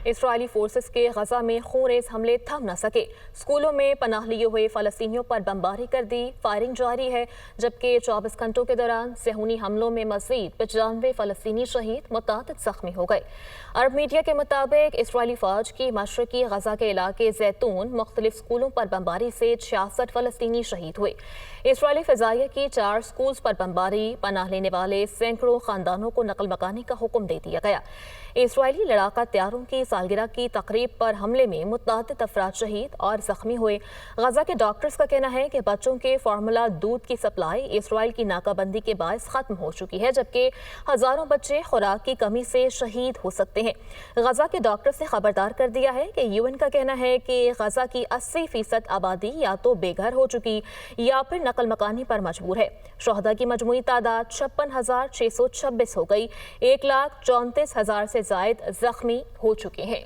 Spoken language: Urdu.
اسرائیلی فورسز کے غزہ میں خونریز حملے تھم نہ سکے۔ سکولوں میں پناہ لیے ہوئے فلسطینیوں پر بمباری کر دی، فائرنگ جاری ہے، جبکہ 24 گھنٹوں کے دوران صہیونی حملوں میں مزید 95 فلسطینی شہید، متعدد زخمی ہو گئے۔ عرب میڈیا کے مطابق اسرائیلی فوج کی مشرقی غزہ کے علاقے زیتون مختلف سکولوں پر بمباری سے 66 فلسطینی شہید ہوئے۔ اسرائیلی فضائیہ کی 4 سکولز پر بمباری، پناہ لینے والے سینکڑوں خاندانوں کو نقل مکانی کا حکم دے دیا گیا۔ اسرائیلی لڑاکا طیاروں کی سالگرہ کی تقریب پر حملے میں متعدد افراد شہید اور زخمی ہوئے۔ غزہ کے ڈاکٹرز کا کہنا ہے کہ بچوں کے فارمولا دودھ کی سپلائی اسرائیل کی ناکہ بندی کے باعث ختم ہو چکی ہے، جبکہ ہزاروں بچے خوراک کی کمی سے شہید ہو سکتے ہیں۔ غزہ کے ڈاکٹرز نے خبردار کر دیا ہے کہ UN کا کہنا ہے کہ غزہ کی 80% آبادی یا تو بے گھر ہو چکی یا پھر نقل مکانی پر مجبور ہے۔ شہداء کی مجموعی تعداد 56,626 ہو گئی، 1,34,000 سے زائد زخمی ہو چکے ہیں۔